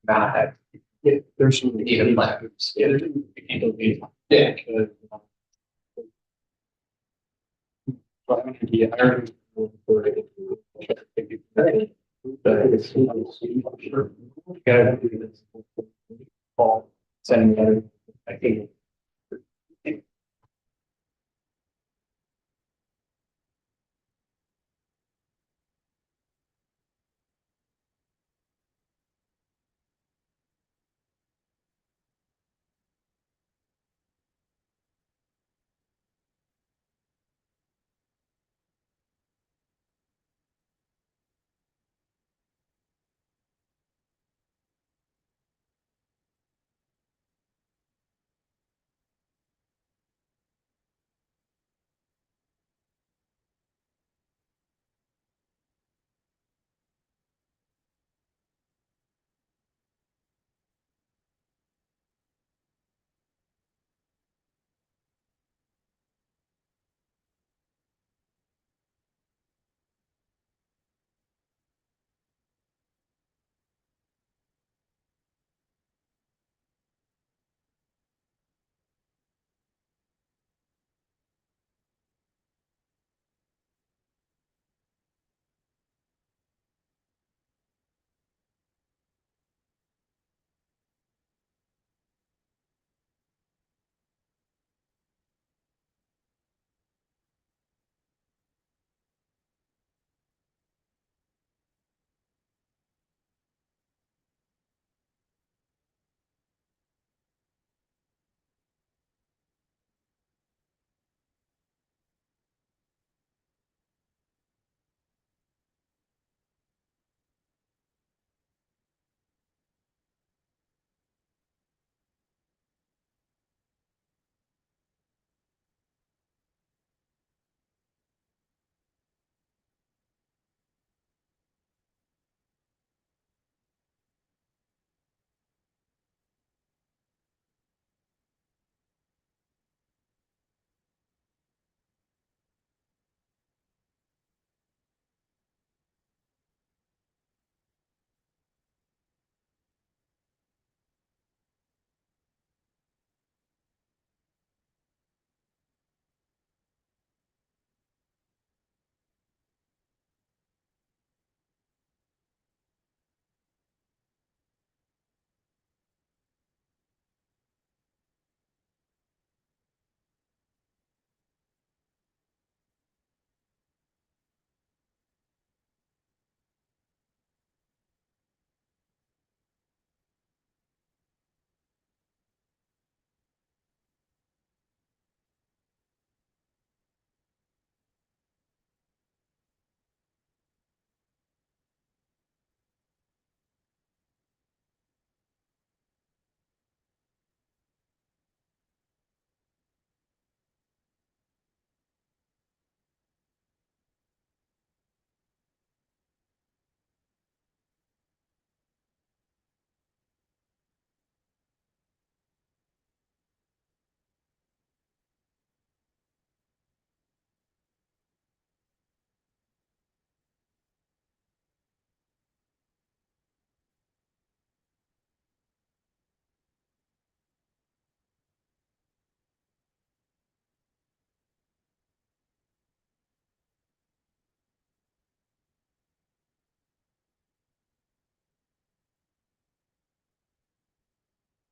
Matt, yeah, there's some even labs. Yeah, there's yeah. But I mean, I already for it. But it's sure. Gotta do this. Paul sending me out. I think.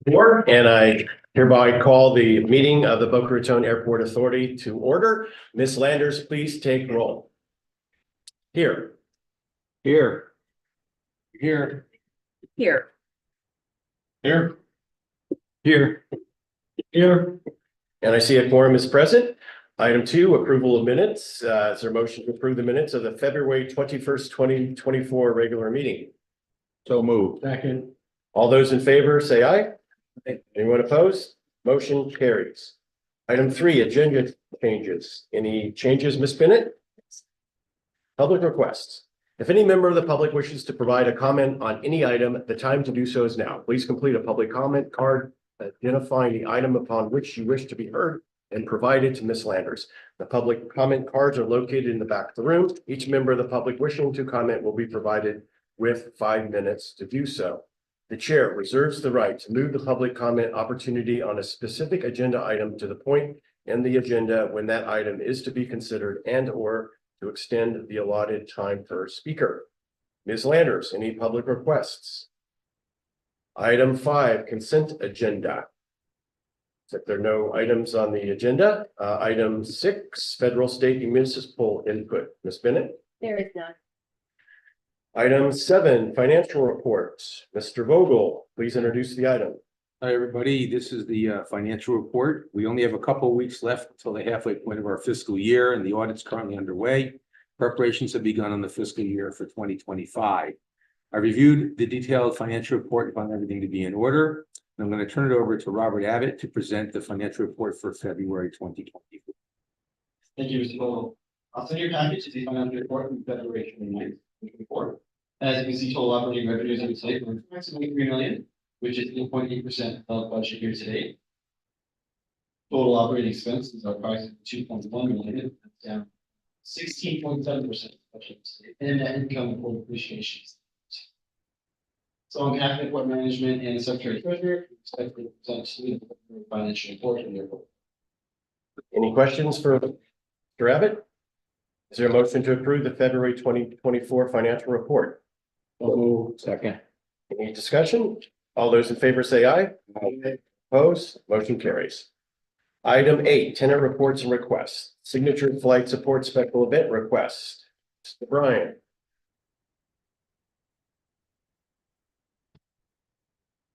And I hereby call the meeting of the Boca Raton Airport Authority to order. Ms. Landers, please take roll. Here. Here. Here. Here. Here. Here. Here. And I see a quorum is present. Item 2, approval of minutes. Is there a motion to approve the minutes of the February 21st, 2024 regular meeting? So moved. Second. All those in favor, say aye. Anyone opposed? Motion carries. Item 3, agenda changes. Any changes, Ms. Bennett? Public requests. If any member of the public wishes to provide a comment on any item, the time to do so is now. Please complete a public comment card identifying the item upon which you wish to be heard and provide it to Ms. Landers. The public comment cards are located in the back of the room. Each member of the public wishing to comment will be provided with 5 minutes to do so. The chair reserves the right to move the public comment opportunity on a specific agenda item to the point in the agenda when that item is to be considered and or to extend the allotted time per speaker. Ms. Landers, any public requests? Item 5, consent agenda. If there are no items on the agenda, item 6, federal, state, and municipal input. Ms. Bennett? There is none. Item 7, financial reports. Mr. Vogel, please introduce the item. Hi, everybody. This is the financial report. We only have a couple of weeks left until the halfway point of our fiscal year, and the audit's currently underway. Preparations have begun on the fiscal year for 2025. I reviewed the detailed financial report and found everything to be in order. And I'm going to turn it over to Robert Abbott to present the financial report for February 2024. Thank you, Mr. Vogel. I'll send your package to the financial report from February 29th, 2024. As you can see, total operating revenues are today for approximately $3 million, which is 8.8% of budget year to date. Total operating expenses are approximately $2.1 million, that's down 16.7% budget to date, and net income before depreciation. So on behalf of the board management and the secretary treasurer, we expect to present to you the financial report and their. Any questions for Mr. Abbott? Is there a motion to approve the February 2024 financial report? Second. Any discussion? All those in favor say aye. Aye. Opposed? Motion carries. Item 8, tenant reports and requests. Signature flight support special event request. Mr. Bryan.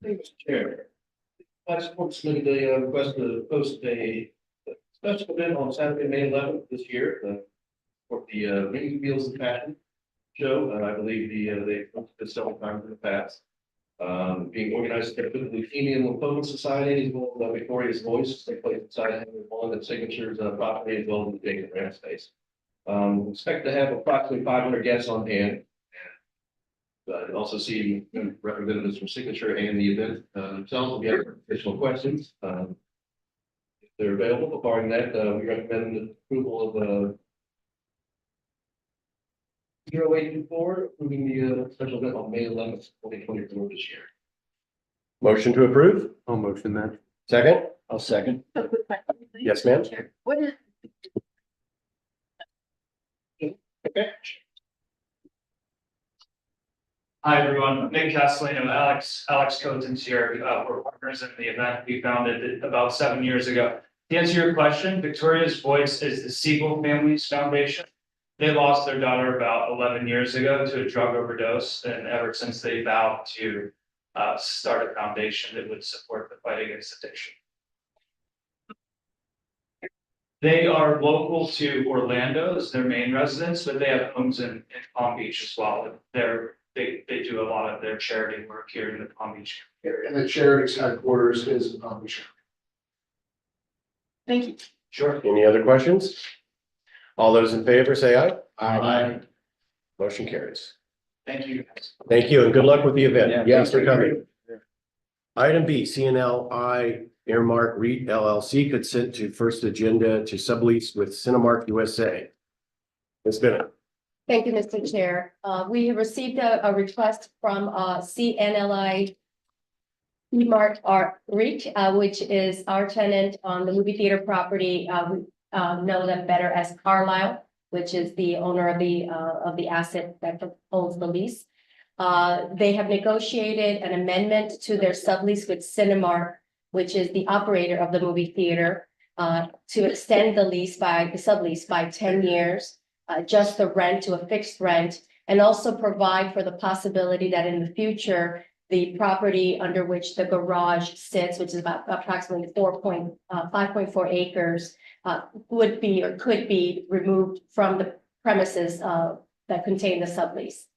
Thank you, Mr. Chair. I support submitted a request to host a special event on Saturday, May 11th this year, for the Ring Wheels of Passion show. I believe they've done this several times in the past. Being organized by the Leukemia and Lymphoma Society as well as Victoria's Voice. They play inside Henry One and Signatures property as well as the big grant space. Expect to have approximately 500 guests on hand. And also see representatives from Signature and the event themselves. Will be additional questions. If they're available, barring that, we recommend the approval of 0824, approving the special event on May 11th, 2024 this year. Motion to approve? I'll motion that. Second? I'll second. A quick question, please. Yes, ma'am. What is, Okay. Hi, everyone. Nick Castellino, Alex Coten's here. We're partners in the event. We founded it about 7 years ago. To answer your question, Victoria's Voice is the Siegel Family's foundation. They lost their daughter about 11 years ago to a drug overdose, and ever since they vowed to start a foundation that would support the fight against addiction. They are local to Orlando as their main residence, but they have homes in Palm Beach as well. They do a lot of their charity work here in the Palm Beach area. And the charity's headquarters is in Palm Beach. thank you. Sure. Any other questions? All those in favor say aye. Aye. Motion carries. Thank you. Thank you and good luck with the event. Yeah. Thanks for coming. Item B, CNLI Airmark REIT LLC consent to first agenda to sublease with Cinemark USA. Ms. Bennett. Thank you, Mr. Chair. We have received a request from CNLI Emark REIT, which is our tenant on the movie theater property. We know them better as Carlisle, which is the owner of the asset that holds the lease. They have negotiated an amendment to their sublease with Cinemark, which is the operator of the movie theater, to extend the sublease by 10 years. Adjust the rent to a fixed rent, and also provide for the possibility that in the future, the property under which the garage sits, which is about approximately 5.4 acres, would be or could be removed from the premises that contain the sublease.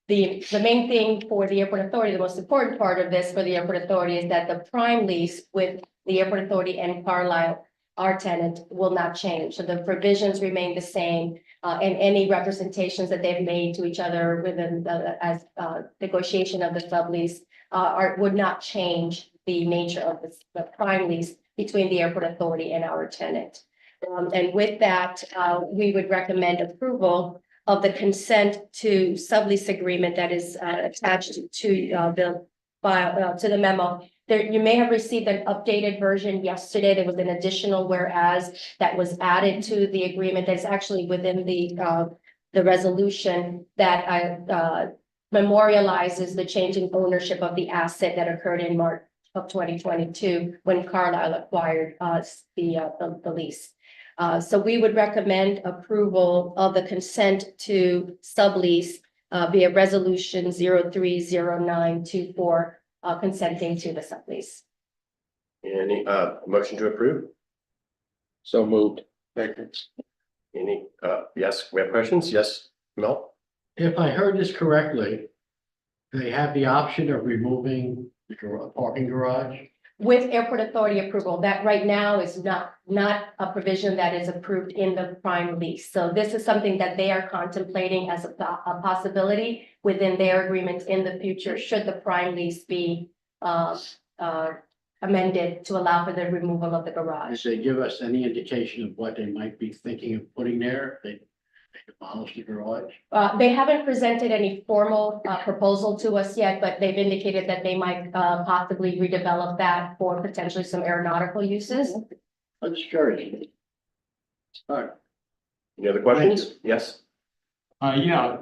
The main thing for the airport authority, the most important part of this for the airport authority, is that the prime lease with the airport authority and Carlisle, our tenant, will not change. So the provisions remain the same, and any representations that they've made to each other within as negotiation of the sublease would not change the nature of the prime lease between the airport authority and our tenant. And with that, we would recommend approval of the consent to sublease agreement that is attached to the file, to the memo. There, you may have received an updated version yesterday. There was an additional whereas that was added to the agreement that's actually within the resolution that memorializes the change in ownership of the asset that occurred in March of 2022 when Carlisle acquired the lease. So we would recommend approval of the consent to sublease via resolution 030924, consenting to the sublease. Any, motion to approve? So moved. Any, yes, we have questions? Yes, Mel? If I heard this correctly, they have the option of removing the parking garage. With airport authority approval, that right now is not a provision that is approved in the prime lease. So this is something that they are contemplating as a possibility within their agreement in the future, should the prime lease be amended to allow for the removal of the Did garage. they give us any indication of what they might be thinking of putting there? They demolish the garage? They haven't presented any formal proposal to us yet, but they've indicated that they might possibly redevelop that for potentially some aeronautical uses. I'm just curious. All right. Any other questions? Yes, Yeah,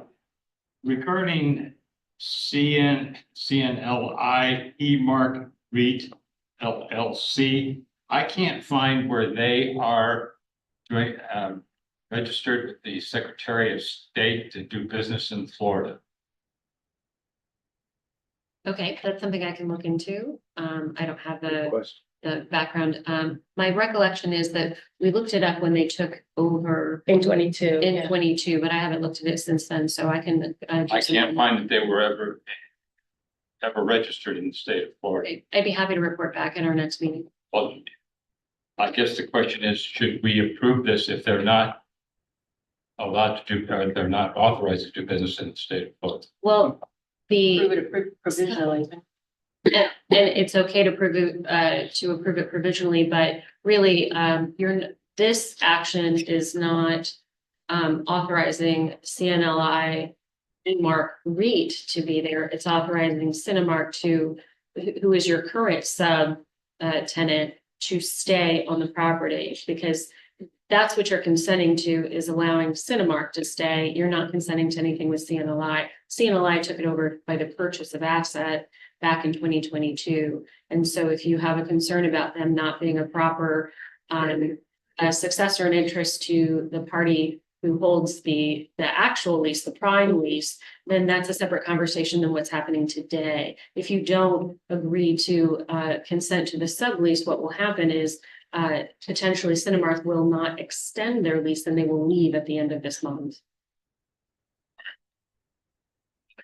regarding CNLI E-Mark REIT LLC, I can't find where they are doing, registered with the Secretary of State to do business in Florida. Okay, that's something I can look into. I don't have question. the background. My recollection is that we looked it up when they took over In 22. in 22, but I haven't looked at it since then, so I can. do I some- can't find that they were ever registered in the state of Florida. I'd be happy to report back at our next meeting. Well, I guess the question is, should we approve this if they're not allowed to do, or they're not authorized to do business in the state of Florida? Well, Approve the, it provisionally. and it's okay to approve it provisionally, but really, this action is not authorizing CNLI Mark REIT to be there. It's authorizing Cinemark who is your current sub tenant, to stay on the property, because that's what you're consenting to, is allowing Cinemark to stay. You're not consenting to anything with CNLI. CNLI took it over by the purchase of asset back in 2022. And so if you have a concern about them not being a proper successor in interest to the party who holds the actual lease, the prime lease, then that's a separate conversation than what's happening today. If you don't agree to consent to the sublease, what will happen is potentially Cinemark will not extend their lease and they will leave at the end of this month.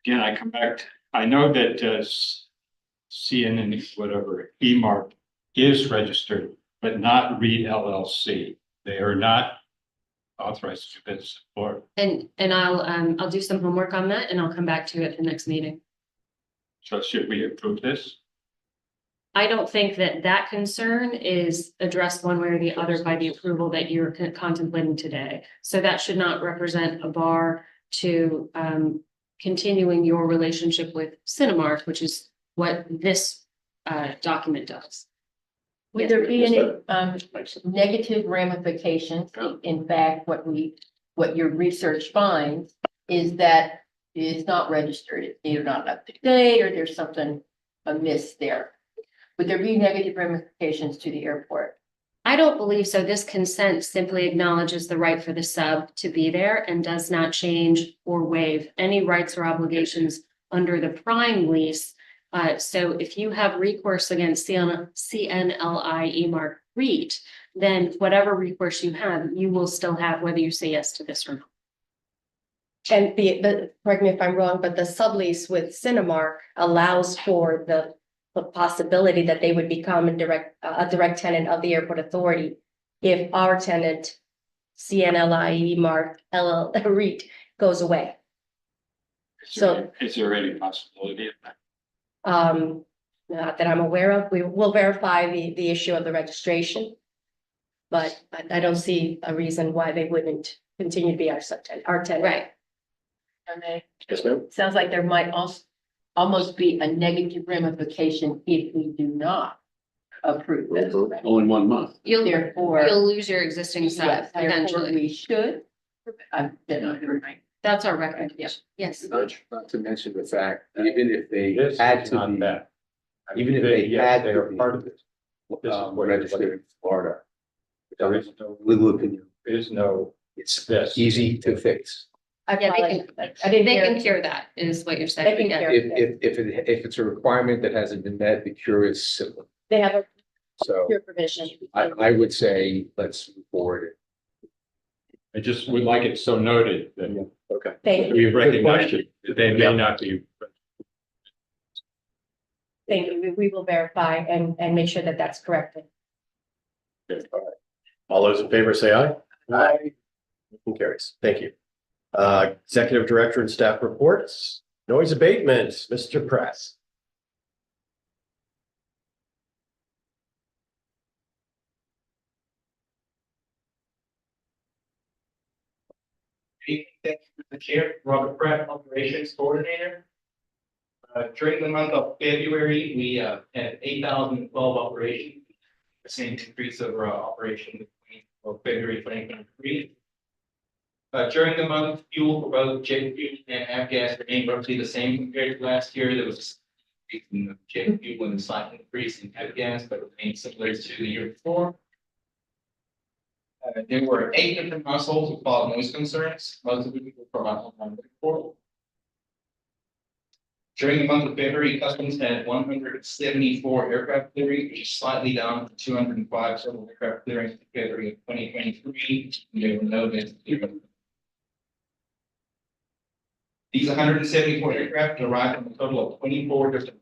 Again, I come back to, I know that CNN, whatever, E-Mark is registered, but not REIT LLC. They are not authorized to do business in Florida. And I'll do some homework on that and I'll come back to you at the next meeting. So should we approve this? I don't think that concern is addressed one way or the other by the approval that you're contemplating today. So that should not represent a bar to continuing your relationship with Cinemark, which is what this document does. Would there be any negative ramifications? In fact, what your research finds is that it's not registered, it's either not up to date or there's something amiss there. Would there be negative ramifications to the airport? I don't believe so. This consent simply acknowledges the right for the sub to be there and does not change or waive any rights or obligations under the prime lease. So if you have recourse against CNLI E-Mark REIT, then whatever recourse you have, you will still have whether you say yes to this or not. And correct me if I'm wrong, but the sublease with Cinemark allows for the possibility that they would become a direct tenant of the airport authority if our tenant, CNLI Mark REIT, goes away. Is there any possibility of that? Not that I'm aware of. We will verify the issue of the registration, but I don't see a reason why they wouldn't continue to be our tenant. Right. I may. Yes, ma'am. Sounds like there might also almost be a negative ramification if we do not approve this. All in 1 month. Therefore, You'll lose your existing yes, stuff therefore eventually. we should. Then I heard right. That's our recommendation. Yes. Not to mention the fact, even if they This had is to not be, that. even if they Yes, had they to are be, part of it. This is what registered in Florida. There is no, Legal opinion, there is no, it's this. easy to fix. I Yeah, they apologize. can, I didn't they hear. can cure that is what you're They saying. can Yeah. cure. If it's a requirement that hasn't been met, the cure is simple. They have a So cure provision. I would say, let's move forward. I just would like it so noted that Okay. Thank you, we recognize that they Yeah. may not be. thank you. We will verify and make sure that that's corrected. All those in favor say aye. Aye. Motion carries. Thank you. Executive Director and staff reports. Noise abatement, Mr. Press. Thank you, the chair, Robert Pratt, operations coordinator. During the month of February, we had 8,012 operations, the same increase over our operation of February 2023. During the month, fuel for both jet fuel and avgas remained roughly the same compared to last year. There was a increase in the jet fuel and a slight increase in avgas, but remained similar to the year before. There were 8 different households who filed noise concerns, most of which were from our online portal. During the month of February, Customs had 174 aircraft clearings, which is slightly down from 205 total aircraft clearings in February of 2023. There were no events. These 174 aircraft arrived from a total of 24 different countries.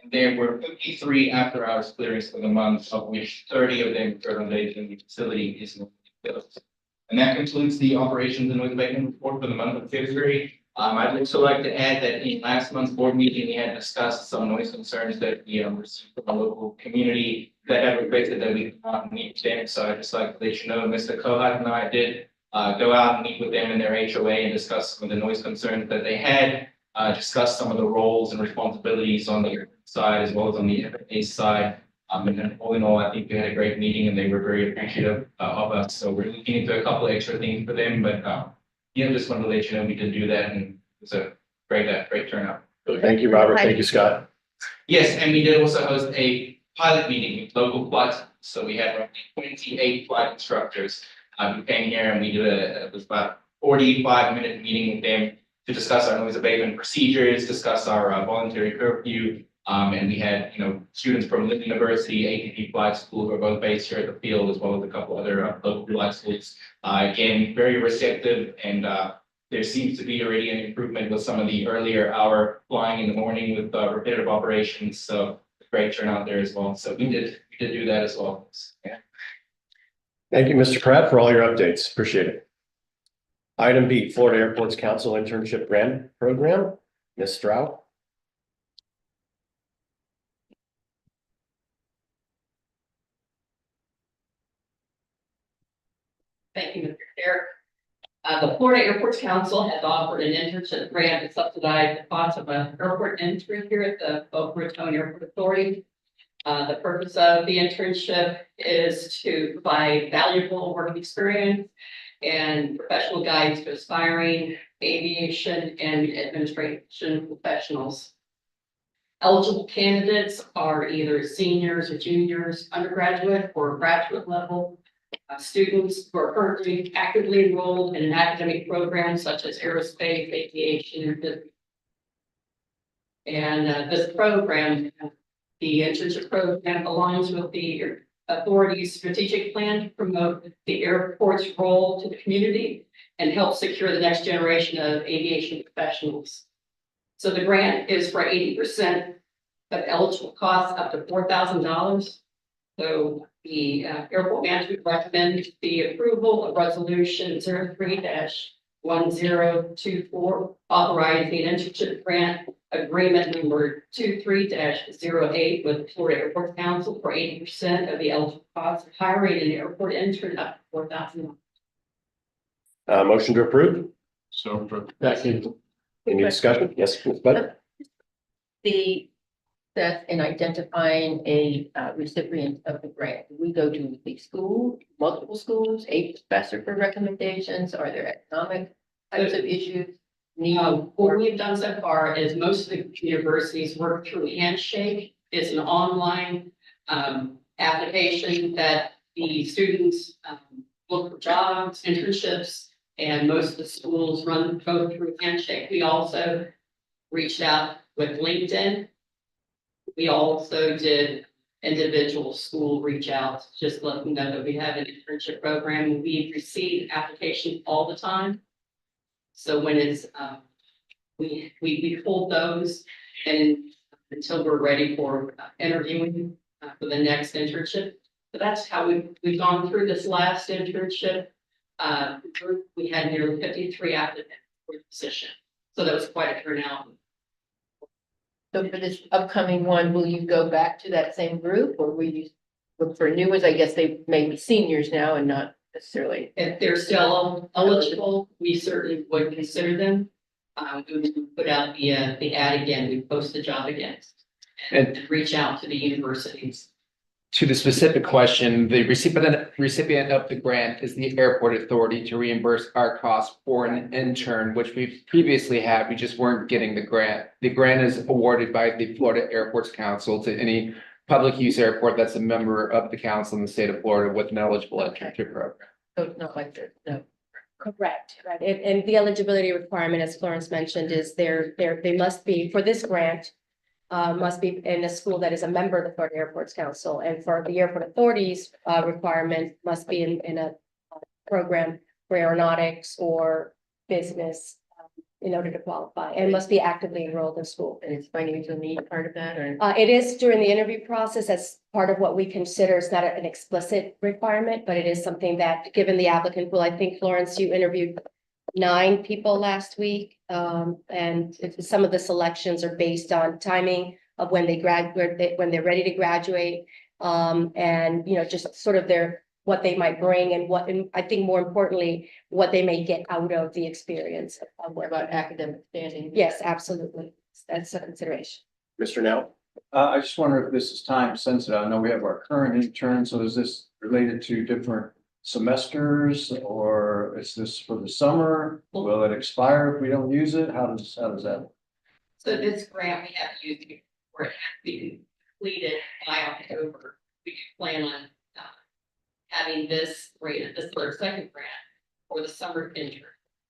And there were 53 after hours clearings for the month, of which 30 of them occurred on days when the facility is not closed. And that concludes the operations and noise abatement report for the month of February. I'd also like to add that in last month's board meeting, we had discussed some noise concerns that we received from the local community that had requested that we not meet them. So I'd just like to let you know, Mr. Kohat and I did go out and meet with them in their HOA and discuss some of the noise concerns that they had, discuss some of the roles and responsibilities on the side as well as on the FAA side. And then all in all, I think we had a great meeting and they were very appreciative of us. So we're looking into a couple of extra things for them, but just wanted to let you know we did do that and it was a great turnout. Thank you, Robert. Thank you, Scott. Yes, and we did also host a pilot meeting with local flight. So we had roughly 28 flight instructors who came here and we did it was about 45-minute meeting with them to discuss our noise abatement procedures, discuss our voluntary curfew. And we had, students from Lincoln University, ATP Flight School, who are both based here at the field, as well as a couple other local flight schools. Again, very receptive, and there seems to be already an improvement with some of the earlier hour flying in the morning with repetitive operations. So great turnout there as well. So we did do that as well. Yeah. Thank you, Mr. Pratt, for all your updates. Appreciate it. Item B, Florida Airports Council Internship Grant Program. Ms. Stroud. Thank you, Mr. Chair. The Florida Airports Council has offered an internship grant to subsidize the cost of an airport entry here at the Boca Raton Airport Authority. The purpose of the internship is to provide valuable work experience and professional guides to aspiring aviation and administration professionals. Eligible candidates are either seniors or juniors, undergraduate or graduate level. Students who are currently actively enrolled in an academic program such as aerospace, aviation, and this program, the internship program, aligns with the authority's strategic plan to promote the airport's role to the community and help secure the next generation of aviation professionals. So the grant is for 80% of eligible costs up to $4,000. So the airport management recommends the approval of resolution 03-1024, authorizing an internship grant agreement number 23-08 with the Florida Airports Council for 80% of the eligible costs of hiring an airport intern up to $4,000. Motion to approve. So for Second. Any discussion? Yes, Ms. Bennett? The, that's in identifying a recipient of the grant. Do we go to the school, multiple schools, a professor for recommendations? Are there economic types of issues? What we've done so far is most of the universities work through Handshake. It's an online application that the students look for jobs, internships, and most of the schools go through Handshake. We also reached out with LinkedIn. We also did individual school reach out, just let them know that we have an internship program. We receive applications all the time. So when it's, we hold those and until we're ready for interviewing for the next internship. So that's how we've gone through this last internship. Group. We had nearly 53 applicants for the position. So that was quite a turnout. So for this upcoming one, will you go back to that same group or will you look for new ones? I guess they may be seniors now and not necessarily. If they're still eligible, we certainly would consider them. We would put out the ad again, we post the job again. And reach out to the universities. To the specific question, the recipient of the grant is the airport authority to reimburse our costs for an intern, which we previously had. We just weren't getting the grant. The grant is awarded by the Florida Airports Council to any public use airport that's a member of the council in the state of Florida with an eligible internship program. So it's not like this, no. Correct, right. And the eligibility requirement, as Florence mentioned, is they must be, for this grant, must be in a school that is a member of the Florida Airports Council. And for the airport authorities, requirement must be in a program for aeronautics or business in order to qualify, and must be actively enrolled in school. And is financial need part of that or? It is during the interview process as part of what we consider. It's not an explicit requirement, but it is something that, given the applicant pool, I think, Florence, you interviewed 9 people last week. And some of the selections are based on timing of when they graduate, when they're ready to graduate. And, you know, just sort of what they might bring and I think more importantly, what they may get out of the experience of What about academic standing? Yes, absolutely. That's a consideration. Mr. Now? I just wonder if this is time sensitive. I know we have our current intern, so is this related to different semesters or is this for the summer? Will it expire if we don't use it? How does that? So this grant we have to use before it has to be completed by October. We do plan on having this grant, this is our second grant for the summer intern.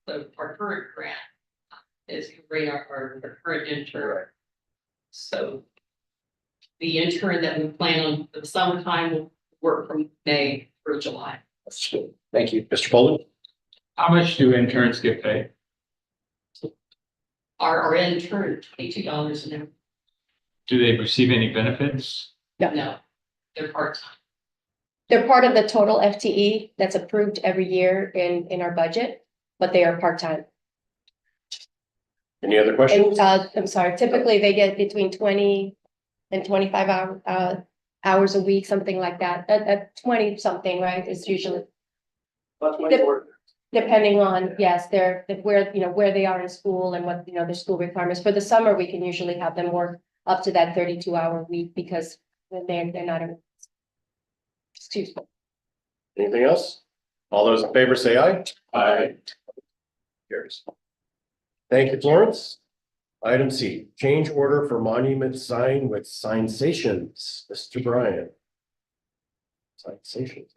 So our current grant is our current intern. So the intern that we plan on for the summertime will work from May through July. Thank you. Mr. Poland? how much do interns get paid? Our intern, $22 an hour. Do they receive any benefits? No, they're part-time. They're part of the total FTE that's approved every year in our budget, but they are part-time. Any other questions? And, I'm sorry, typically they get between 20 and 25 hours a week, something like that. At 20 something, right, is usually depending on, yes, where they are in school and what, their school requirements. For the summer, we can usually have them work up to that 32-hour week because they're not in. Excuse me. Anything else? All those in favor say aye. Aye. Carries. Thank you, Florence. Item C, change order for monument sign with signations. Mr. Bryan. Signations.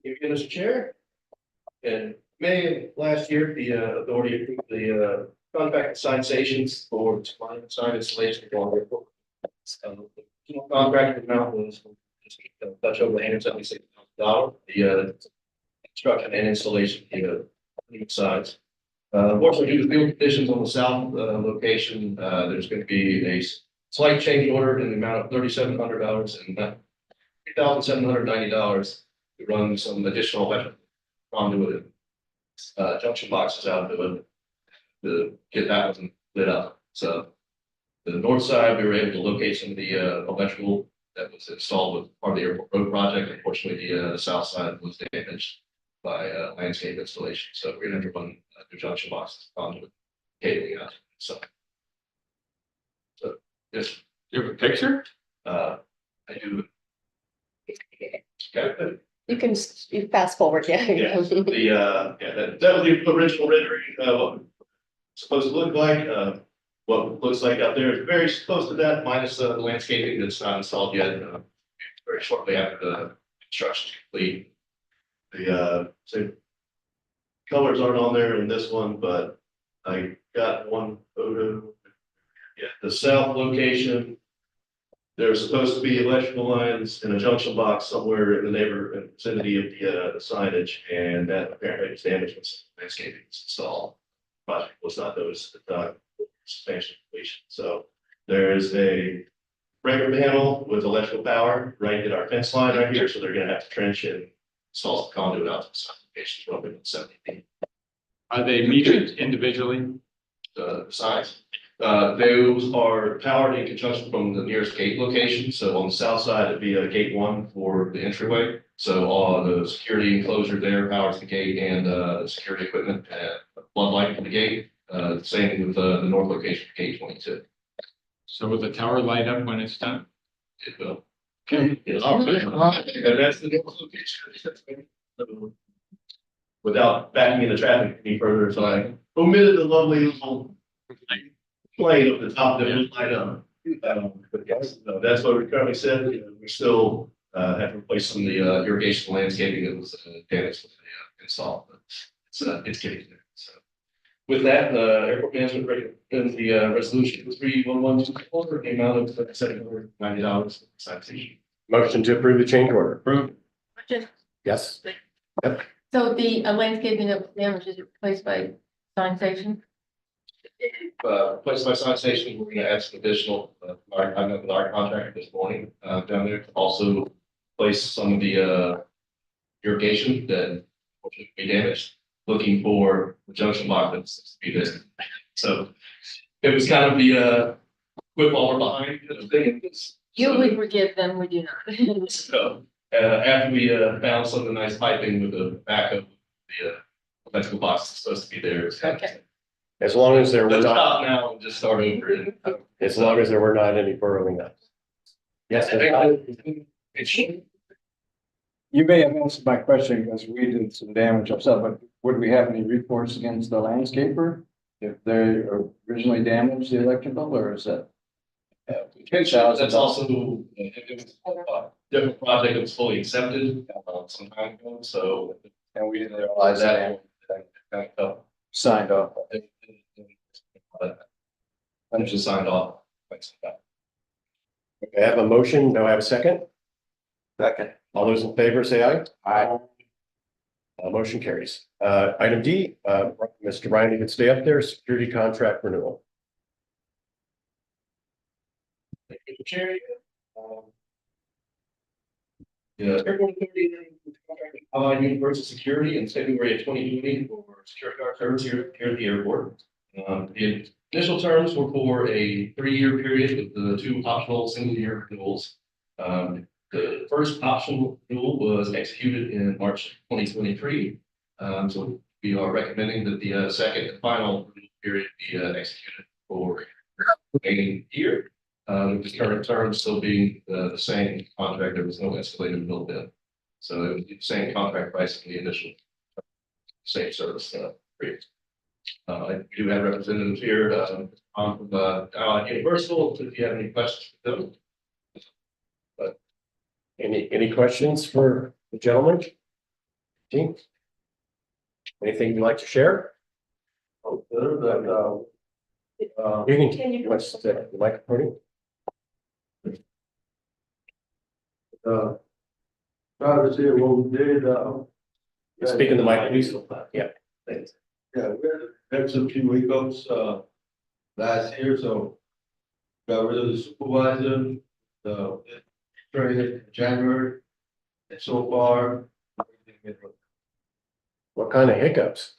Thank you, Mr. Chair. In May of last year, the authority approved the contract signations for sign installation for our airport. Contract amount was just touch over $176,000. The construction and installation sides. Unfortunately, due to field conditions on the south location, there's going to be a slight change order in the amount of $3,700 and $3,790 to run some additional electrical conduit junction boxes out to get that one lit up. So the north side, we were able to locate some of the electrical that was installed with part of the airport road project. Unfortunately, the south side was damaged by landscape installation. So we're gonna have to run the junction boxes onto cabling out. So yes, You have a picture? I do. Okay. You can, you fast forward, yeah. Yeah, that was the original rendering, what it's supposed to look like, what it looks like out there is very close to that, minus the landscaping that's not installed yet, very shortly after the construction is complete. So colors aren't on there in this one, but I got one photo. Yeah, the south location. There's supposed to be electrical lines in a junction box somewhere in the neighborhood vicinity of the signage, and that apparently was damaged when landscaping was installed. Project was not noticed at the time of substantial completion. So there's a breaker panel with electrical power right at our fence line right here, so they're gonna have to trench and install some conduit out to the side location, roughly 70 feet. Are they metered individually? The signs. Those are powered in conjunction from the nearest gate location. So on the south side, it'd be a gate 1 for the entryway. So all the security enclosure there powers the gate and the security equipment and floodlight for the gate. Same with the north location, gate 22. So will the tower light up when it's done? It will. Okay. Yes. And that's the north location. Without backing into traffic any further, so I omitted the lovely little plane of the top that would light up. But yes, no, that's what we currently said. We still have to replace some of the irrigation landscaping that was damaged with the install. But it's getting there. So with that, the airport management recommends the resolution 31124 the amount of $790 citation. Motion to approve the change order. Approved. Yes. Yep. So the landscaping that was damaged is replaced by sign station? Replaced by sign station, we're gonna add some additional, I met with our contractor this morning, down there to also place some of the, irrigation that will be damaged, looking for the junction box to be there. So it was kind of the, quick while we're behind kind of thing. You would forgive them, would you not? So, after we, found some of the nice piping with the backup, the, electrical box is supposed to be there. Okay. As long as there were Let's not, stop now and just start over. And, as long as there were not any burrowing up. Yes. You may have answered my question because we did some damage ourselves, but would we have any recourse against the landscaper? If they originally damaged the electrical, or is that? That's also, it was a different project that was fully accepted, some time ago, so. And we didn't realize that signed off. And it's just signed off. Okay, I have a motion. Do I have a second? Second. All those in favor, say aye. Aye. Motion carries. Item D, Mr. Ryan, you can stay up there, security contract renewal. Thank you, Chair. Yeah, Airport Authority contracted Allied Universal Security in February of 2020 for security guard service here at the airport. The initial terms were for a 3-year period with the 2 optional single-year renewals. The first optional renewal was executed in March 2023. So we are recommending that the second and final renewal period be executed for the remaining year. With the current terms still being the same contract, there was no escalator built in. So it was the same contract price in the initial same service period. I do have representatives here from Allied Universal, if you have any questions for them. But Any questions for the gentleman? Team? Anything you'd like to share? You can, you want to sit at the microphone? Try to see what we did, Speak in the mic, please. Yeah. Thanks. yeah, we had some few hiccups, last year, so. Got rid of the supervisor, started in January, and so far. everything is good. What kind of hiccups?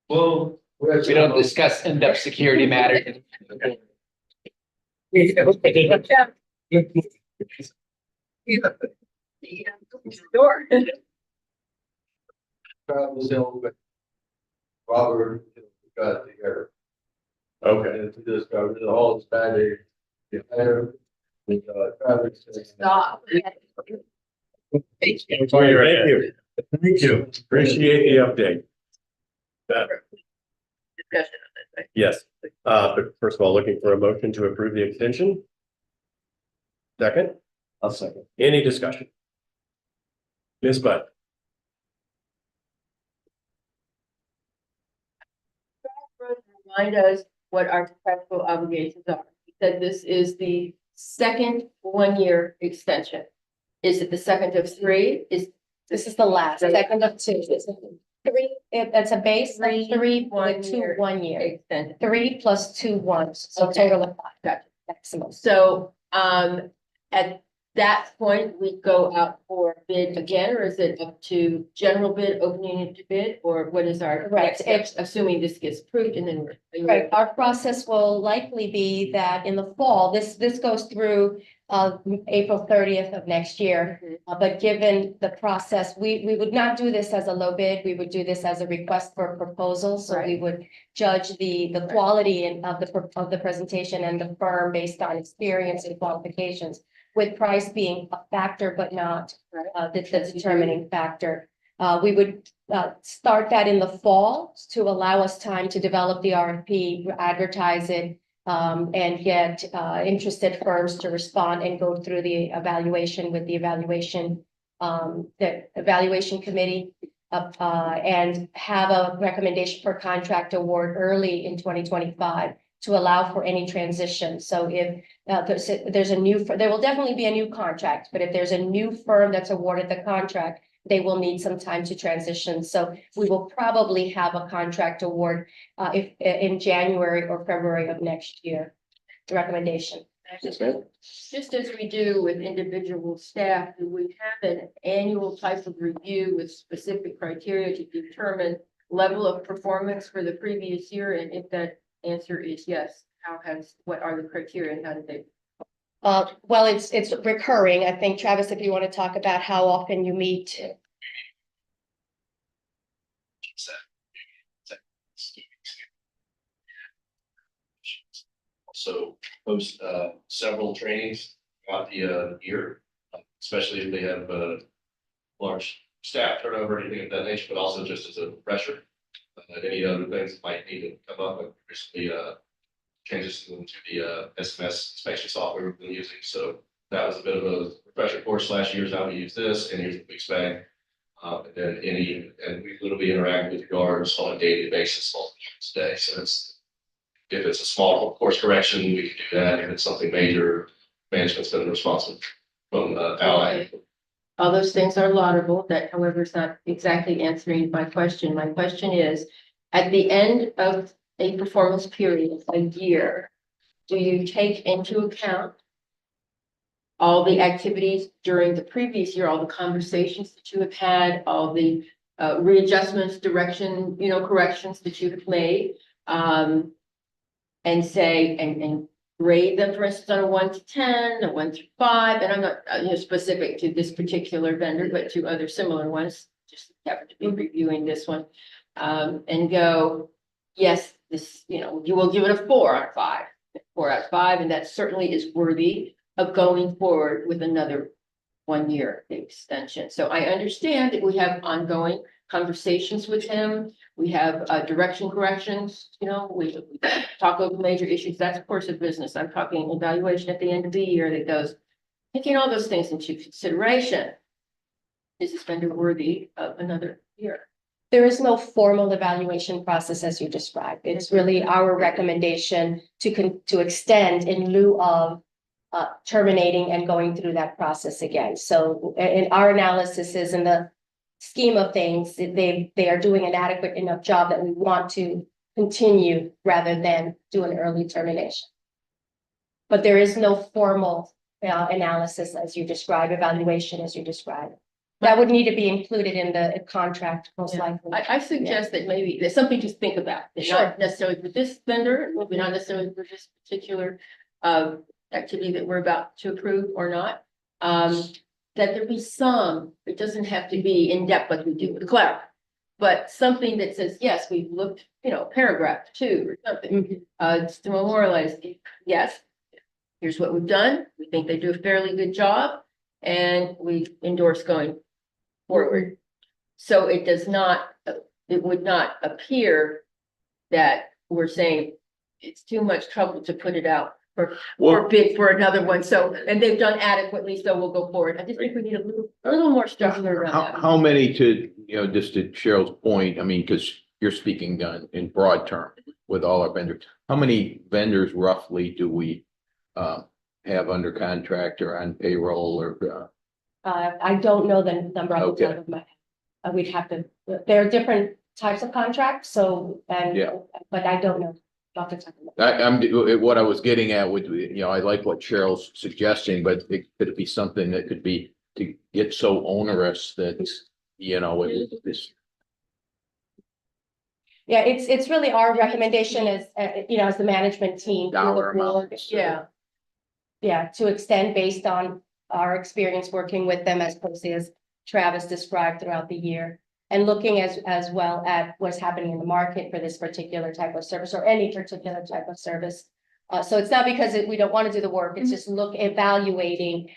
Well. We don't discuss in-depth security matters. Door. travel sale, but Robert, got the air. Okay, And to this guy, the whole Saturday, the air, traffic. Stop. thank you. Thank you. Appreciate the update. Discussion. Yes, but first of all, looking for a motion to approve the extension. Second, I'll second. any discussion? Ms. Budd, Remind us what our contractual obligations are. You said this is the second 1-year extension. Is it the second of 3? This is the last, second of 2. It's a 3, it's a base of 3 with 2 1-year. extension? 3 plus 2 1s, so Okay. total of 5. Gotcha. Maximum. So, at that point, we go out for bid again, or is it up to general bid, opening it to bid, or what is our Correct. next steps, assuming this gets approved and then we're. Right, our process will likely be that in the fall, this goes through April 30th of next year. But given the process, we would not do this as a low bid, we would do this as a request for a proposal. So we would judge the quality of the presentation and the firm based on experience and qualifications, with price being a factor, but not the determining factor. We would start that in the fall to allow us time to develop the RFP, advertise it, and get interested firms to respond and go through the evaluation with the evaluation committee, and have a recommendation for contract award early in 2025 to allow for any transition. So if there's a new, there will definitely be a new contract, but if there's a new firm that's awarded the contract, they will need some time to transition. So we will probably have a contract award if in January or February of next year. The recommendation. Just as we do with individual staff, do we have an annual type of review with specific criteria to determine level of performance for the previous year? And if that answer is yes, what are the criteria and how do they? Well, it's recurring. I think, Travis, if you want to talk about how often you meet. Also host several trainings throughout the year, especially if they have large staff turnover, anything of that nature, but also just as a refresher. Any other things that might need to come up. And recently changes into the SMS inspection software we've been using. So that was a bit of a refresher course last year, is how we use this, and here's what we expect. And then we literally interact with guards on a daily basis all day. So if it's a small course correction, we can do that. If it's something major, management's been responsible from Ally. All those things are laudable. That, however, is not exactly answering my question. My question is, at the end of a performance period, a year, do you take into account all the activities during the previous year, all the conversations that you have had, all the readjustments, direction, corrections that you have made, and say, and grade them, for instance, on a 1 to 10, a 1 through 5, and I'm not specific to this particular vendor, but to other similar ones, just happen to be reviewing this one, and go, yes, this, you will give it a 4 out of 5, 4 out of 5, and that certainly is worthy of going forward with another 1-year extension. So I understand that we have ongoing conversations with him. We have direction corrections, we talk over major issues. That's of course a business. I'm talking evaluation at the end of the year that goes, taking all those things into consideration. Is this vendor worthy of another year? There is no formal evaluation process as you described. It's really our recommendation to extend in lieu of terminating and going through that process again. So in our analysis is in the scheme of things, they are doing an adequate enough job that we want to continue rather than do an early termination. But there is no formal analysis as you describe, evaluation as you describe. That would need to be included in the contract, most likely. I suggest that maybe there's something to think about. Not necessarily for this vendor, maybe not necessarily for this particular activity that we're about to approve or not. That there be some, it doesn't have to be in depth like we do with cloud. but something that says, yes, we've looked, paragraph 2 or something. Just to memorialize, yes, here's what we've done. We think they do a fairly good job and we endorse going forward. So it does not, it would not appear that we're saying it's too much trouble to put it out for bid for another one. So, and they've done adequately, so we'll go forward. I just think we need a little more structure around that. How many to, just to Cheryl's point, I mean, because you're speaking in broad term with all our vendors. How many vendors roughly do we have under contract or on payroll or? I don't know the number off the top of my head. We'd have to, there are different types of contracts, so, but I don't know. Off the top of my head. What I was getting at would, I like what Cheryl's suggesting, but could it be something that could be to get so onerous that, it's. Yeah, it's really our recommendation as, as the management team. Dollar amount. Yeah, to extend based on our experience working with them as closely as Travis described throughout the year. And looking as well at what's happening in the market for this particular type of service or any particular type of service. So it's not because we don't want to do the work, it's just evaluating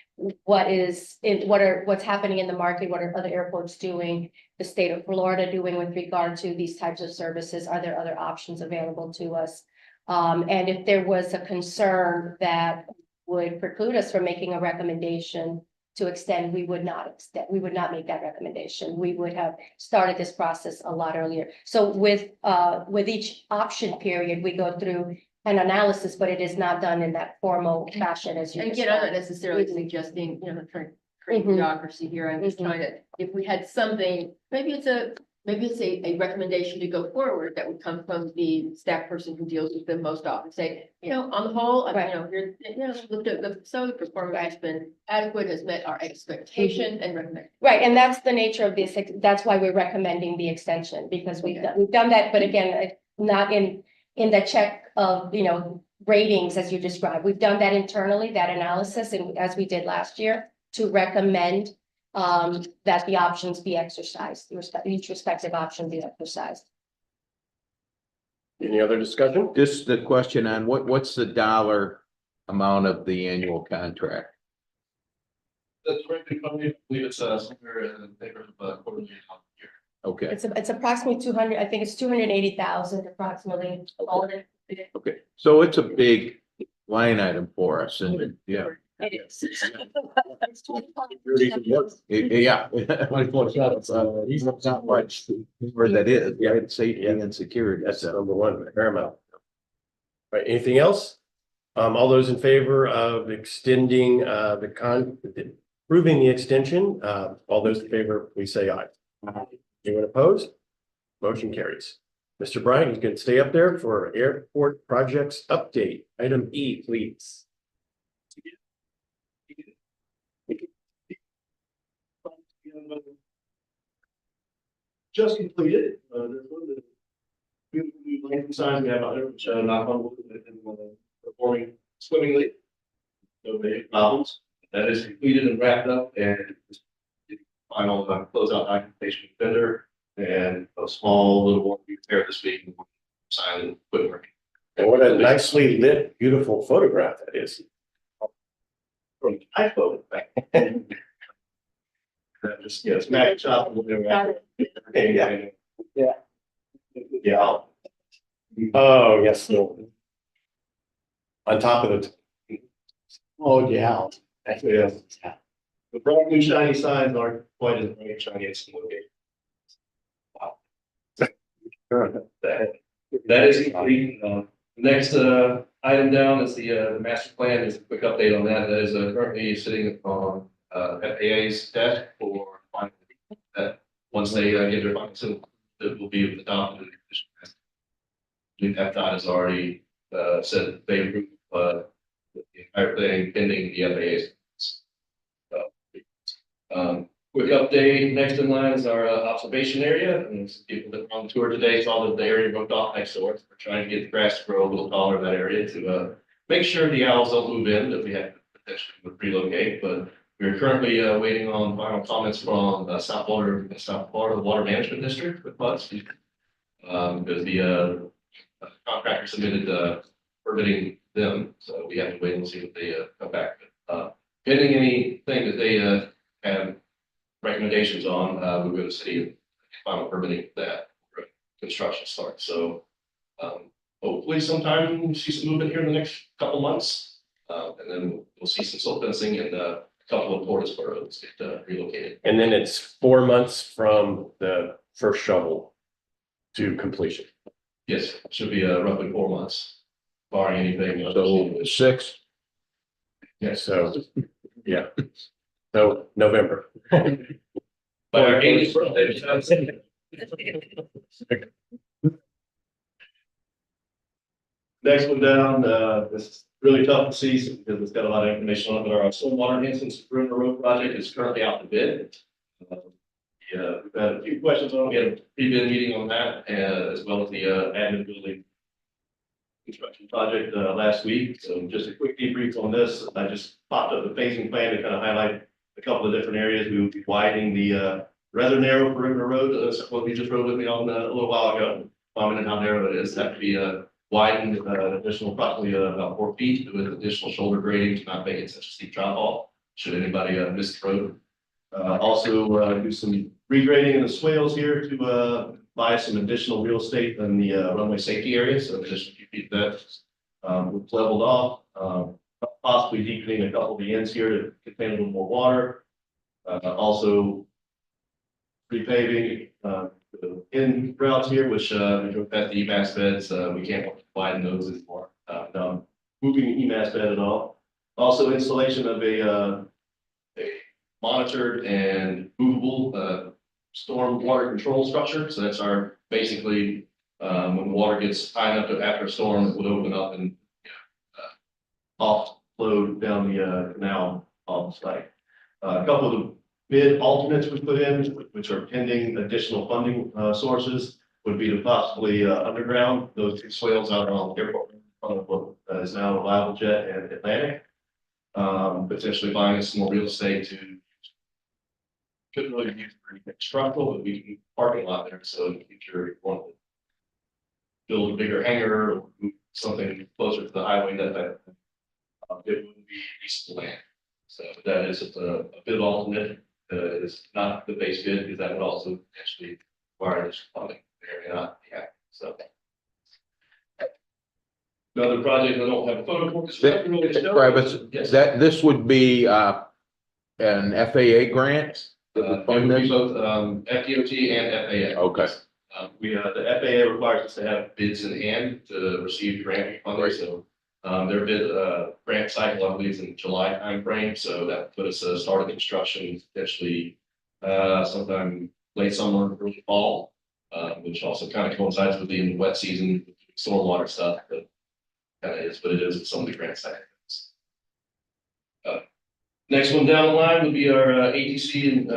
what's happening in the market, what are other airports doing, the state of Florida doing with regard to these types of services, are there other options available to us? And if there was a concern that would preclude us from making a recommendation to extend, we would not make that recommendation. We would have started this process a lot earlier. So with each option period, we go through an analysis, but it is not done in that formal fashion as you. And again, I'm not necessarily suggesting, trying to create bureaucracy here. I'm just trying to, if we had something, maybe it's a recommendation to go forward that would come from the staff person who deals with them most often. Say, on the whole, looked at the performance has been adequate, has met our expectation and recommend. Right, and that's the nature of this. That's why we're recommending the extension, because we've done that, but again, not in the check of, ratings as you described. We've done that internally, that analysis, and as we did last year, to recommend that the options be exercised, each respective option be exercised. Any other discussion? Just the question on what's the dollar amount of the annual contract? That's right, I believe it's somewhere in the neighborhood of $250,000 a year. Okay, It's approximately 200, I think it's 280,000 approximately. All of it. okay, so it's a big line item for us and, yeah. It is. Yeah. He's not much where that is, yeah, it's safety and security, That's so. number one, paramount. Right, anything else? All those in favor of extending approving the extension, all those in favor, please say aye. Anyone opposed? Motion carries. Mr. Bryan, you can stay up there for airport projects update. Item E, please. Just completed, there's one of the beautiful new landing signs we have out there, which knock on wood, and performing swimmingly. No big problems, that is completed and wrapped up and final closeout documentation with vendor and a small little one repair this week, sign and quit working. And what a nicely lit, beautiful photograph that is. From the iPhone back. That just, smack shop. Yeah. Oh, yes. No. On top of it. Oh, yeah. Yeah. The bright new shiny signs aren't quite as bright and shiny as some movie. Wow. That is complete. Next item down is the master plan. Is a quick update on that. That is currently sitting on FAA's desk for final. That once they get their final, so it will be adopted. New FDOT has already said that they approve the entire thing pending the FAA's. Quick update, next in line is our observation area, and some people that were on the tour today saw that the area roped off next door. We're trying to get the grass to grow a little taller in that area to make sure the owls don't move in, that we have to potentially relocate, but We're currently waiting on final comments from South Florida Water Management District with us. Because the contractor submitted permitting them, so we have to wait and see what they come back with. Pending anything that they have recommendations on, we'll go to city and final permitting that construction starts. So hopefully sometime we'll see some movement here in the next couple months. And then we'll see some silt fencing and a couple of portas for roads get relocated. And then it's 4 months from the first shovel to completion. Yes, should be roughly 4 months, barring anything. So 6. Yeah, So, yeah. So November. By our 80th birthday. Next one down, this is really tough to see because it's got a lot of information on it, but our stormwater enhancements River Road project is currently out to bid. Yeah, we've had a few questions on it. We had a pre-bid meeting on that, as well as the admin building construction project last week. So just a quick debrief on this. I just popped up the phasing plan to kind of highlight a couple of different areas. We will be widening the rather narrow perimeter road, what we just rode with me on a little while ago. Commenting how narrow it is, have to be widened an additional approximately about 4 feet with additional shoulder grading to not make it such a steep drop off. Should anybody miss the road. Also do some regrading in the swales here to buy some additional real estate in the runway safety area. So additional few feet that we've leveled off, possibly deepening a couple of the ends here to contain a little more water. Also repaving the in routes here, which we drove past the EMAS beds. We can't widen those anymore. Moving the EMAS bed at all. Also installation of a monitored and movable storm water control structure. So that's our basically when the water gets high enough to after a storm, it would open up and offload down the canal off the site. A couple of the bid alternates we put in, which are pending additional funding sources, would be to possibly underground those 2 swales out on the airport on what is now Reliable Jet and Atlantic. Potentially buying us some more real estate to couldn't really use for anything structural, but we can parking lot there. So in the future, if you want to build a bigger hangar or move something closer to the highway, that it wouldn't be decent land. So that is a bid alternate. It's not the base bid because that would also potentially require additional funding. May or may not be happening. So another project I don't have a photo for. Travis, Yes. that this would be an FAA grant? It would be both FDOT and FAA. Okay. The FAA requires us to have bids in hand to receive grant funding. Right. So their bid grant cycle, I believe, is in July timeframe. So that put us start of construction potentially sometime late summer, early fall, which also kind of coincides with the wet season, stormwater stuff. But kind of is what it is with some of the grant cycles. Next one down the line would be our ATC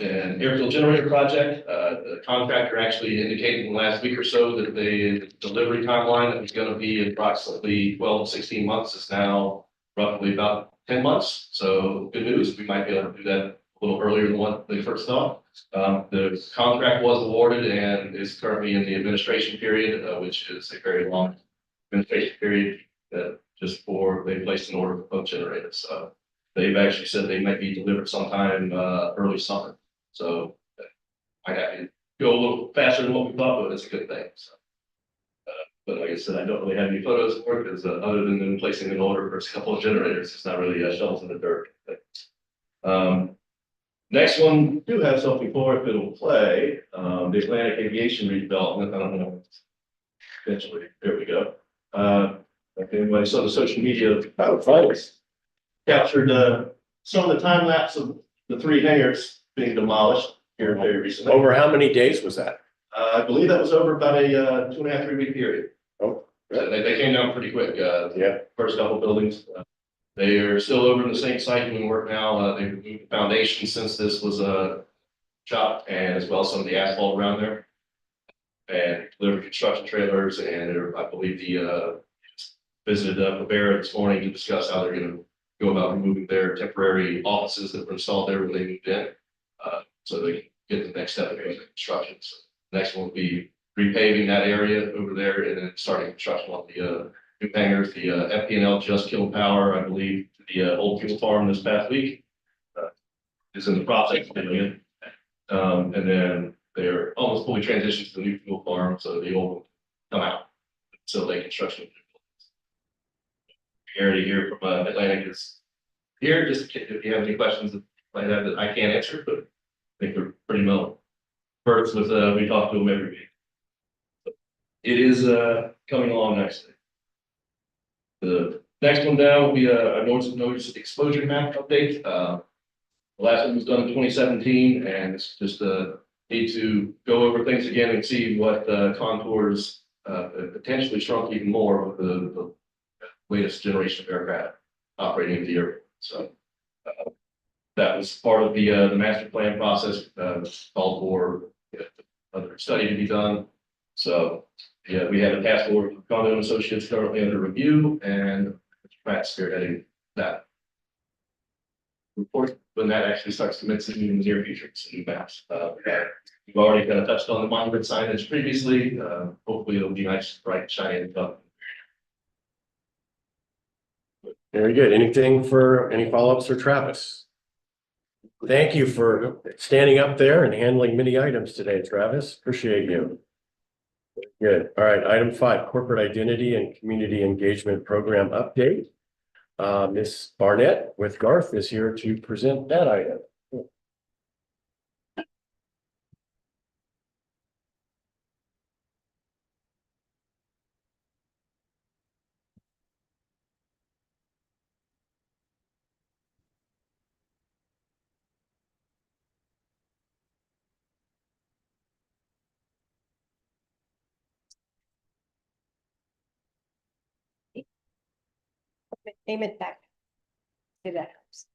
and airfield generator project. The contractor actually indicated in the last week or so that the delivery timeline that was going to be approximately 12 to 16 months is now roughly about 10 months. So good news, we might be able to do that a little earlier than what they first thought. The contract was awarded and is currently in the administration period, which is a very long administration period just for they placed an order for both generators. So they've actually said they might be delivered sometime early summer. So I have to go a little faster than what we thought, but it's a good thing. So, but like I said, I don't really have any photos for it because other than them placing an order for a couple of generators, it's not really shovels in the dirt. But, next one, we do have something for if it'll play. The Atlantic Aviation redevelopment. I don't know. Eventually, there we go. If anybody saw the social media, captured some of the time lapse of the 3 hangars being demolished here very recently. Over how many days was that? I believe that was over about a 2.5 to 3 week period. Oh, They came down pretty quick. Yeah. First couple buildings. They are still over in the same site doing work now. They removed the foundation since this was chopped, and as well as some of the asphalt around there. And delivered construction trailers, and I believe the visited BRAA this morning to discuss how they're going to go about removing their temporary offices that were installed there when they moved in. So they can get the next step of construction. So next one will be repaving that area over there and then starting construction on the new hangars. The FPNL just killed power, I believe, to the old fuel farm this past week. Is in the process of doing it. And then they're almost fully transitioned to the new fuel farm, so the old will come out. So they construction. Area here from Atlantic is here, just if you have any questions like that I can't answer, but I think they're pretty well. First with we talk to them every week. It is coming along nicely. The next one down will be a notice exposure map update. The last one was done in 2017, and it's just need to go over things again and see what contours potentially shrunk even more with the latest generation of aircraft operating at the airport. So that was part of the master plan process, called for another study to be done. So yeah, we have a task order for Condo and Associates currently under review, and Matt's spearheading that report when that actually starts commencing in the near future. Some new maps. We've already kind of touched on the monument signage previously. Hopefully it'll be nice, bright, shiny, and fun. Very good. Anything for any follow-ups for Travis? Thank you for standing up there and handling many items today, Travis. Appreciate you. Good. All right. Item 5, corporate identity and community engagement program update. Ms. Barnett with Garth is here to present that item. Aim it back. If that helps.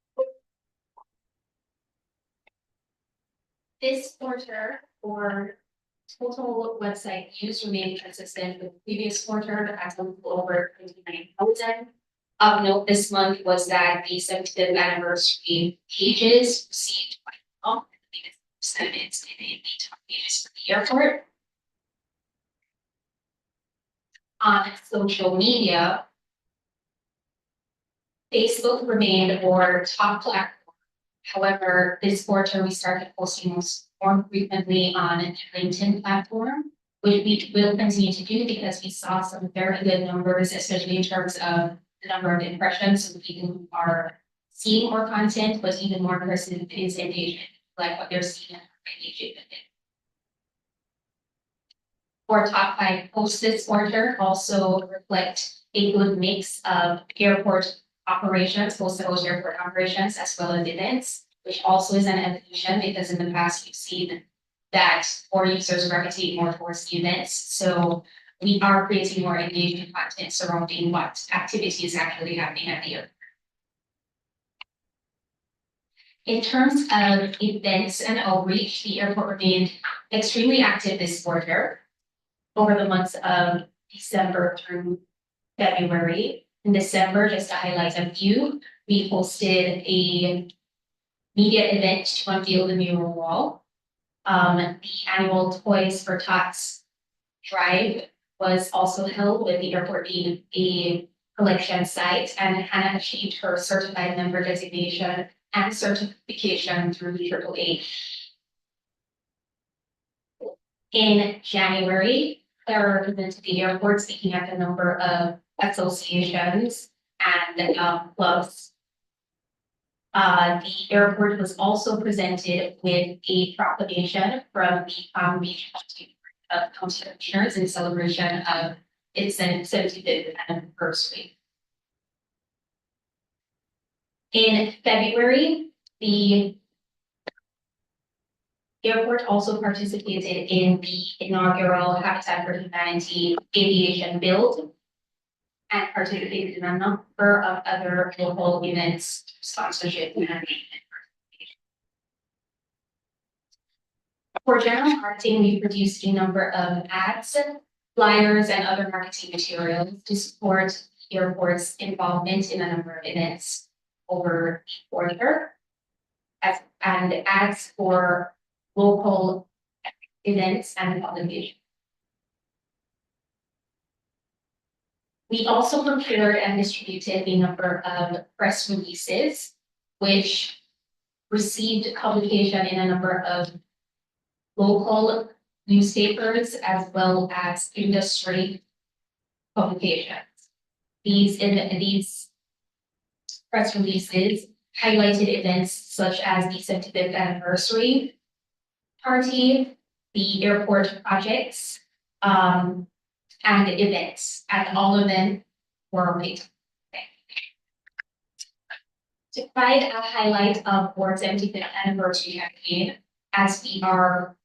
This quarter for total website use remained consistent with previous quarter at a little over 29,000. Of note this month was that the 75th anniversary pages received by all sentiments in the top pages for the airport. On social media, Facebook remained our top platform. However, this quarter we started posting more frequently on the LinkedIn platform, which we will continue to do because we saw some very good numbers, especially in terms of the number of impressions. So people who are seeing more content, but even more person is engagement, like what they're seeing and engaging with it. Our top 5 posts this quarter also reflect a good mix of airport operations, post-host airport operations, as well as events, which also is an evolution because in the past you've seen that more users gravitate more towards events. So we are creating more engaging content surrounding what activity is actually happening at the airport. In terms of events and outreach, the airport remained extremely active this quarter over the months of December through February. In December, just to highlight a few, we hosted a media event to unveil the mural wall. The annual Toys for Tots drive was also held with the airport being a collection site, and Hannah achieved her certified member designation and certification through AAA. In January, Clara represented the airport speaking at a number of associations and clubs. The airport was also presented with a proclamation from the Palm Beach County Commissioners in celebration of its 75th anniversary. In February, the airport also participated in the inaugural Habitat for Humanity aviation build and participated in a number of other local events, sponsorship, and for general marketing, we produced a number of ads, flyers, and other marketing materials to support the airport's involvement in a number of events. over the border. And ads for local events and publication. We also prepared and distributed a number of press releases, which received publication in a number of local newspapers as well as industry publications. These press releases highlighted events such as the 75th anniversary party, the airport projects, and events, and all of them were made. To provide a highlight of our 75th anniversary campaign, as we are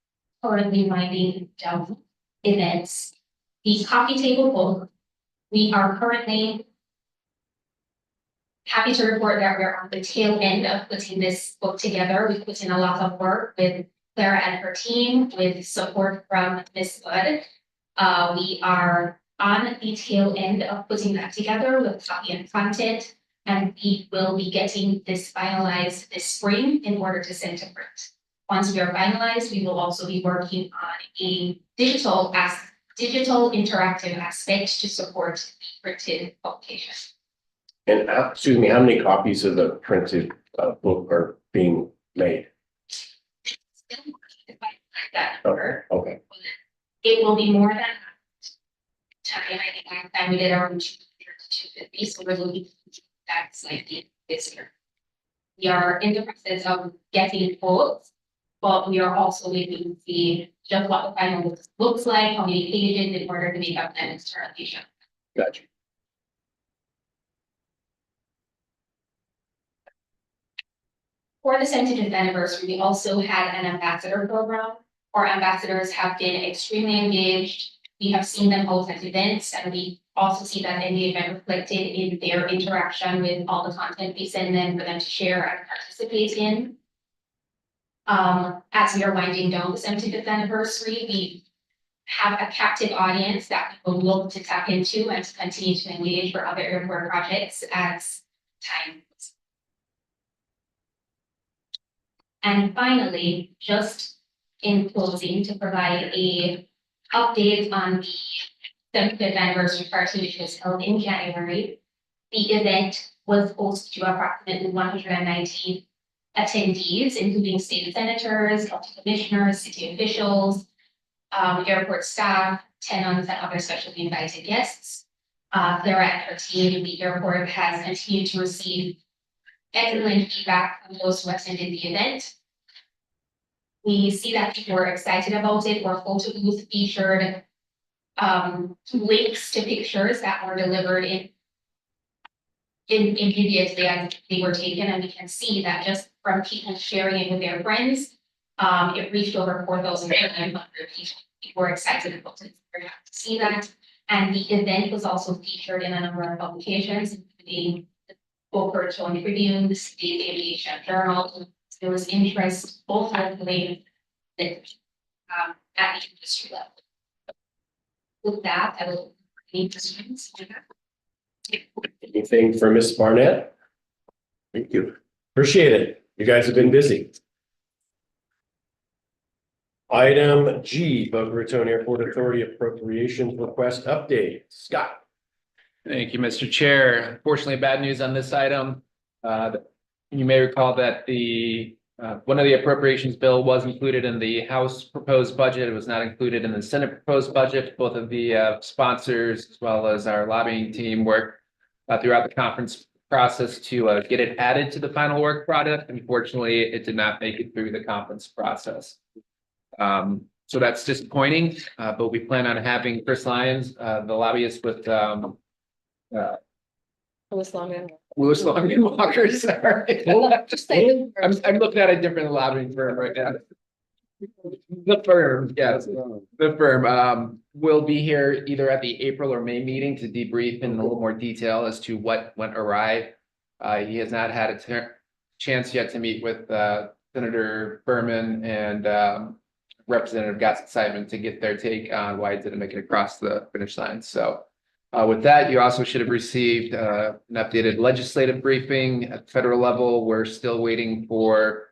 currently winding down events, the coffee table book, we are currently happy to report that we're on the tail end of putting this book together. We put in a lot of work with Clara and her team, with support from Ms. Bud. We are on the tail end of putting that together with copy and content, and we will be getting this finalized this spring in order to send to print. Once we are finalized, we will also be working on a digital interactive aspect to support the printed publication. And excuse me, how many copies of the printed book are being made? That number. Okay. It will be more than time. I think last time we did around 250, so we're looking at slightly this year. We are in the process of getting quotes, but we are also waiting to see just what the final looks like, how many pages in order to make up that installation. Gotcha. For the 75th anniversary, we also had an ambassador program. Our ambassadors have been extremely engaged. We have seen them both at events, and we also see that engagement reflected in their interaction with all the content we send them for them to share and participate in. As we are winding down the 75th anniversary, we have a captive audience that we will look to tap into and to continue to engage for other airport projects as time goes. And finally, just in closing, to provide a update on the 75th anniversary party, which was held in January. The event was hosted to approximately 190 attendees, including state senators, county commissioners, city officials, airport staff, tenants, and other specially invited guests. Clara and her team, the airport has continued to receive excellent feedback from those who attended the event. We see that people were excited about it. Our photo booth featured links to pictures that were delivered in immediately as they were taken, and we can see that just from people sharing it with their friends, it reached over 4,900 people. People were excited about it. We're happy to see that. And the event was also featured in a number of publications, including the Boca Raton Tribune, the State Aviation Journal. There was interest both locally and at the industry level. With that, I will need questions. Anything for Ms. Barnett? Thank you. Appreciate it. You guys have been busy. Item G, Boca Raton Airport Authority Appropriations Request Update. Scott. Thank you, Mr. Chair. Unfortunately, bad news on this item. You may recall that one of the appropriations bill was included in the House proposed budget. It was not included in the Senate proposed budget. Both of the sponsors, as well as our lobbying team, worked throughout the conference process to get it added to the final work product. Unfortunately, it did not make it through the conference process. So that's disappointing, but we plan on having Chris Lyons, the lobbyist with Louis Longman. Louis Longman Walker, sorry. I'm looking at a different lobbying firm right now. The firm, yes, the firm will be here either at the April or May meeting to debrief in a little more detail as to what went awry. He has not had a chance yet to meet with Senator Berman and Representative Gossett Simon to get their take on why it didn't make it across the finish line. So With that, you also should have received an updated legislative briefing at the federal level. We're still waiting for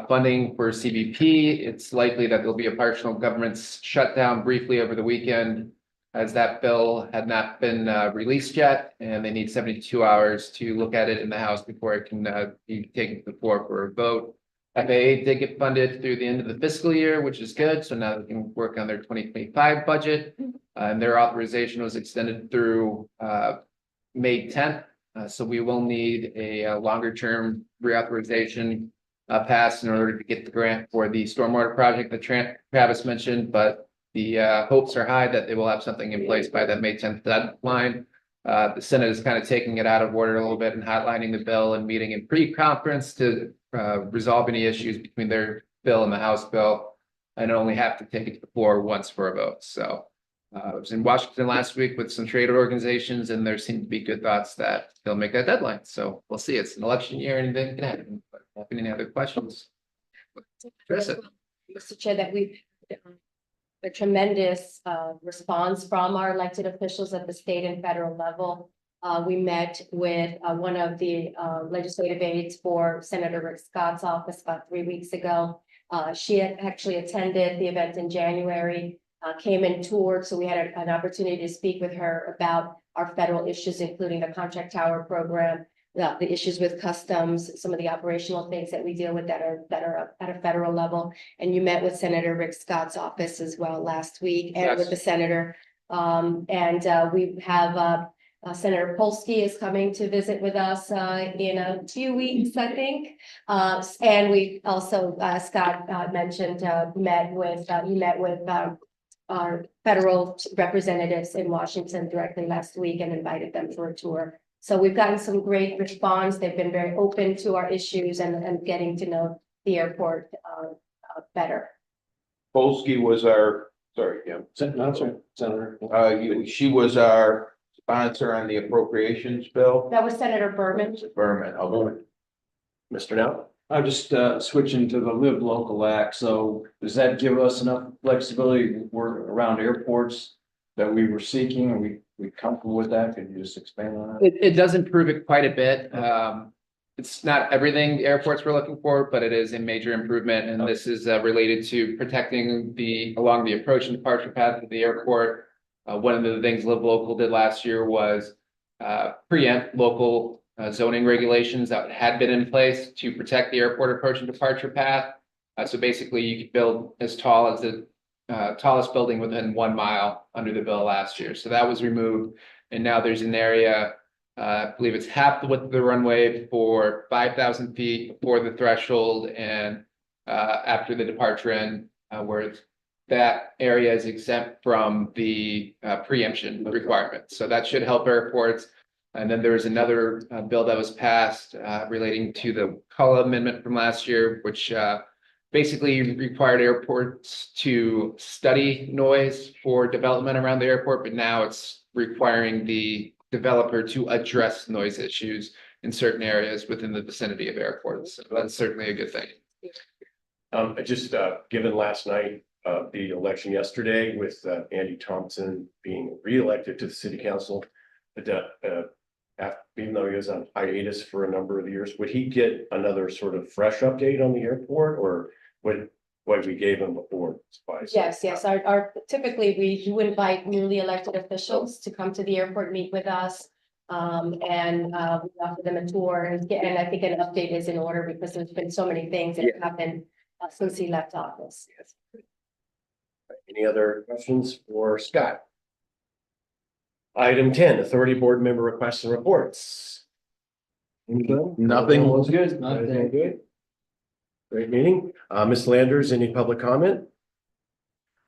funding for CBP. It's likely that there'll be a partial government shutdown briefly over the weekend, as that bill had not been released yet, and they need 72 hours to look at it in the House before it can be taken to the floor for a vote. FAA did get funded through the end of the fiscal year, which is good. So now they can work on their 2025 budget. And their authorization was extended through May 10th. So we will need a longer term reauthorization passed in order to get the grant for the stormwater project that Travis mentioned. But the hopes are high that they will have something in place by that May 10th deadline. The Senate is kind of taking it out of order a little bit and hotlining the bill and meeting in pre-conference to resolve any issues between their bill and the House bill, and only have to take it to the floor once for a vote. So I was in Washington last week with some trade organizations, and there seem to be good thoughts that they'll make that deadline. So we'll see. It's an election year, and anything can happen. But if any other questions? Mr. Chair, that we've a tremendous response from our elected officials at the state and federal level. We met with one of the legislative aides for Senator Rick Scott's office about 3 weeks ago. She had actually attended the event in January, came and toured, so we had an opportunity to speak with her about our federal issues, including the contract tower program, the issues with customs, some of the operational things that we deal with that are at a federal level. And you met with Senator Rick Scott's office as well last week, and with the senator. We have Senator Polsky is coming to visit with us in a few weeks, I think. And we also, Scott mentioned, met with our federal representatives in Washington directly last week and invited them for a tour. So we've gotten some great response. They've been very open to our issues and getting to know the airport better. Polsky was our, sorry, Jim. Senator. She was our sponsor on the appropriations bill. That was Senator Berman. Berman, okay. Mr. Now? I'm just switching to the Live Local Act. So does that give us enough flexibility around airports that we were seeking? Are we comfortable with that? Can you just expand on that? It does improve it quite a bit. It's not everything the airports were looking for, but it is a major improvement. And this is related to protecting along the approach and departure path of the airport. One of the things Live Local did last year was preempt local zoning regulations that had been in place to protect the airport approach and departure path. So basically you could build as tall as the tallest building within 1 mile under the bill last year. So that was removed. And now there's an area, I believe it's half the width of the runway for 5,000 feet before the threshold and after the departure end, where that area is exempt from the preemption requirement. So that should help airports. And then there was another bill that was passed relating to the CULA amendment from last year, which basically required airports to study noise for development around the airport, but now it's requiring the developer to address noise issues in certain areas within the vicinity of airports. So that's certainly a good thing. Given last night, the election yesterday with Andy Thompson being reelected to the city council, even though he was on hiatus for a number of years, would he get another sort of fresh update on the airport, or what we gave him before? Yes. Our typically we do invite newly elected officials to come to the airport, meet with us. We offer them a tour, and I think an update is in order because there's been so many things that have happened since he left office. Any other questions for Scott? Item 10, Authority Board Member Requests and Reports. Nothing. Everyone's good. Nothing good. Great meeting. Ms. Landers, any public comment?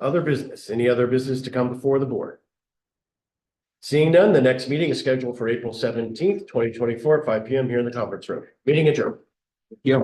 Other business? Any other business to come before the board? Seeing none, the next meeting is scheduled for April 17th, 2024, 5 p.m. here in the conference room. Meeting adjourned. Yeah.